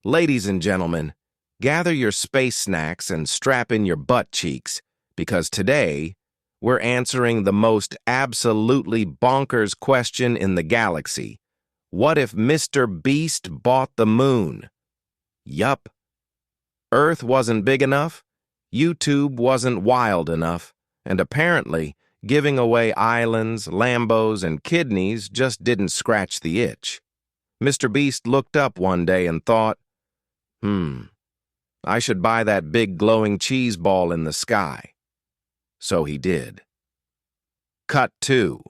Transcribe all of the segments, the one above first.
Ladies and gentlemen, gather your space snacks and strap in your butt cheeks, because today we're answering the most absolutely bonkers question in the galaxy. What if Mr. Beast bought the moon? Yup. Earth wasn't big enough, YouTube wasn't wild enough, and apparently giving away islands, Lambos, and kidneys just didn't scratch the itch. Mr. Beast looked up one day and thought, I should buy that big glowing cheese ball in the sky. So he did. Cut 2.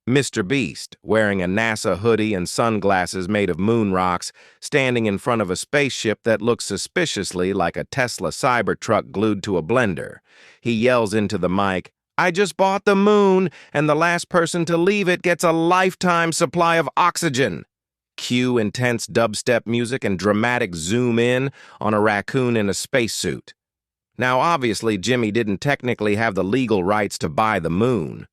Mr. Beast, wearing a NASA hoodie and sunglasses made of moon rocks, standing in front of a spaceship that looks suspiciously like a Tesla Cybertruck glued to a blender. He yells into the mic, "I just bought the moon, and the last person to leave it gets a lifetime supply of oxygen." Cue intense dubstep music and dramatic zoom in on a raccoon in a spacesuit. Now, obviously, Jimmy didn't technically have the legal rights to buy the moon.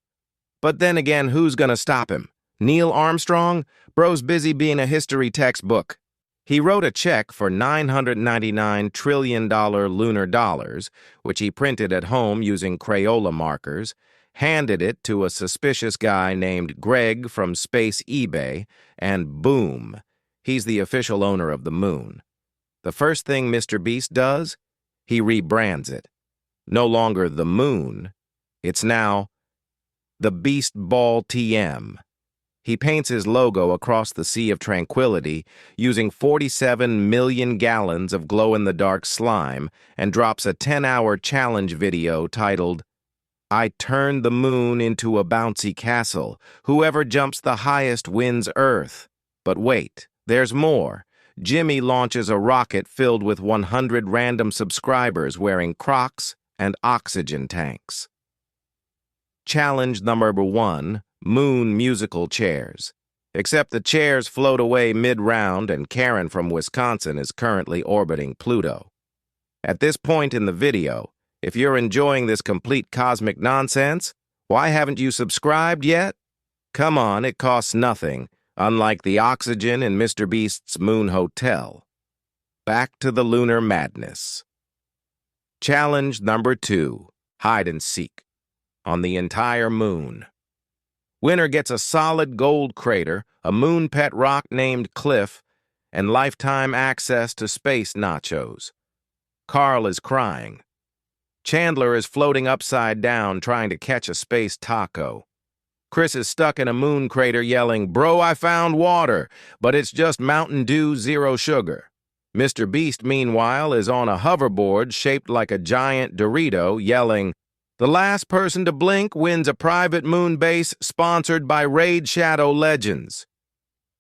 But then again, who's gonna stop him? Neil Armstrong? Bro's busy being a history textbook. He wrote a check for $999 trillion lunar dollars, which he printed at home using Crayola markers, handed it to a suspicious guy named Greg from Space eBay, and boom, he's the official owner of the moon. The first thing Mr. Beast does, he rebrands it. No longer the moon, it's now the BeastBall TM. He paints his logo across the Sea of Tranquility using 47 million gallons of glow-in-the-dark slime and drops a 10-hour challenge video titled, "I turned the moon into a bouncy castle. Whoever jumps the highest wins Earth." But wait, there's more. Jimmy launches a rocket filled with 100 random subscribers wearing Crocs and oxygen tanks. Challenge number 1, Moon Musical Chairs. Except the chairs float away mid-round and Karen from Wisconsin is currently orbiting Pluto. At this point in the video, if you're enjoying this complete cosmic nonsense, why haven't you subscribed yet? Come on, it costs nothing, unlike the oxygen in Mr. Beast's Moon Hotel. Back to the lunar madness. Challenge number 2, Hide and Seek. On the entire moon. Winner gets a solid gold crater, a moon pet rock named Cliff, and lifetime access to space nachos. Carl is crying. Chandler is floating upside down trying to catch a space taco. Chris is stuck in a moon crater yelling, "Bro, I found water, but it's just Mountain Dew zero sugar." Mr. Beast, meanwhile, is on a hoverboard shaped like a giant Dorito yelling, "The last person to blink wins a private moon base sponsored by Raid Shadow Legends."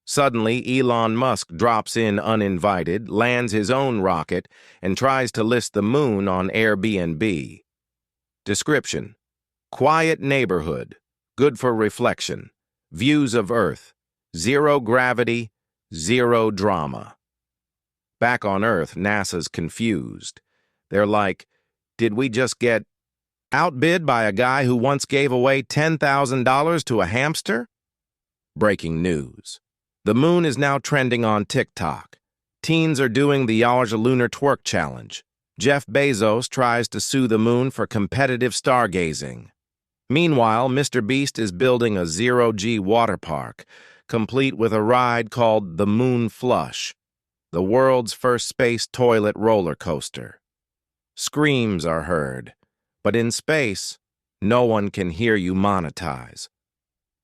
Suddenly, Elon Musk drops in uninvited, lands his own rocket, and tries to list the moon on Airbnb. Description: quiet neighborhood, good for reflection, views of Earth, zero gravity, zero drama. Back on Earth, NASA's confused. They're like, did we just get outbid by a guy who once gave away $10,000 to a hamster? Breaking news. The moon is now trending on TikTok. Teens are doing the Yarja Lunar Twerk Challenge. Jeff Bezos tries to sue the moon for competitive stargazing. Meanwhile, Mr. Beast is building a zero-G water park, complete with a ride called the Moon Flush, the world's first space toilet roller coaster. Screams are heard. But in space, no one can hear you monetize.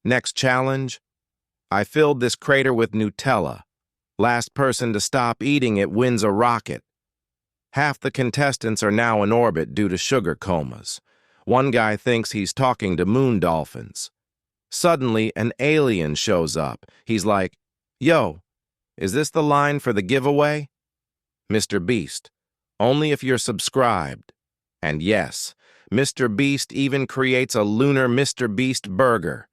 Next challenge, I filled this crater with Nutella. Last person to stop eating it wins a rocket. Half the contestants are now in orbit due to sugar comas. One guy thinks he's talking to moon dolphins. Suddenly, an alien shows up. He's like, "Yo, is this the line for the giveaway?" Mr. Beast, only if you're subscribed. And yes, Mr. Beast even creates a lunar Mr. Beast burger.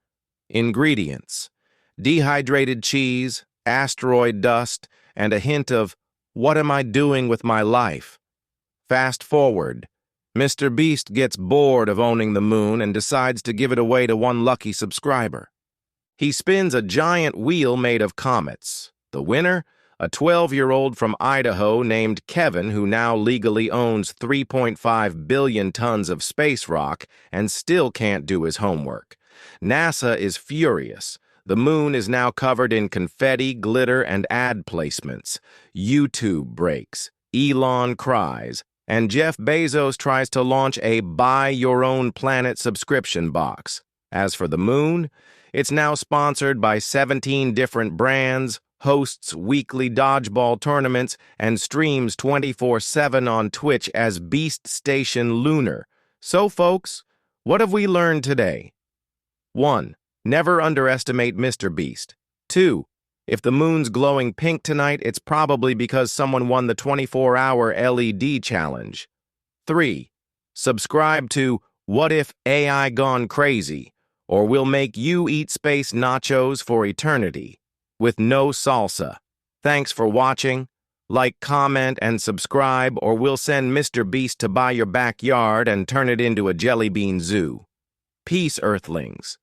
Ingredients: dehydrated cheese, asteroid dust, and a hint of, "What am I doing with my life?" Fast forward. Mr. Beast gets bored of owning the moon and decides to give it away to one lucky subscriber. He spins a giant wheel made of comets. The winner? a 12-year-old from Idaho named Kevin who now legally owns 3.5 billion tons of space rock and still can't do his homework. NASA is furious. The moon is now covered in confetti, glitter, and ad placements. YouTube breaks, Elon cries, and Jeff Bezos tries to launch a Buy Your Own Planet subscription box. As for the moon, it's now sponsored by 17 different brands, hosts weekly dodgeball tournaments, and streams 24/7 on Twitch as Beast Station Lunar. So, folks, what have we learned today? 1. Never underestimate MrBeast. 2. If the moon's glowing pink tonight, it's probably because someone won the 24-hour LED challenge. 3. Subscribe to What If AI Gone Crazy, or we'll make you eat space nachos for eternity, with no salsa. Thanks for watching. Like, comment, and subscribe, or we'll send MrBeast to buy your backyard and turn it into a jelly bean zoo. Peace, Earthlings.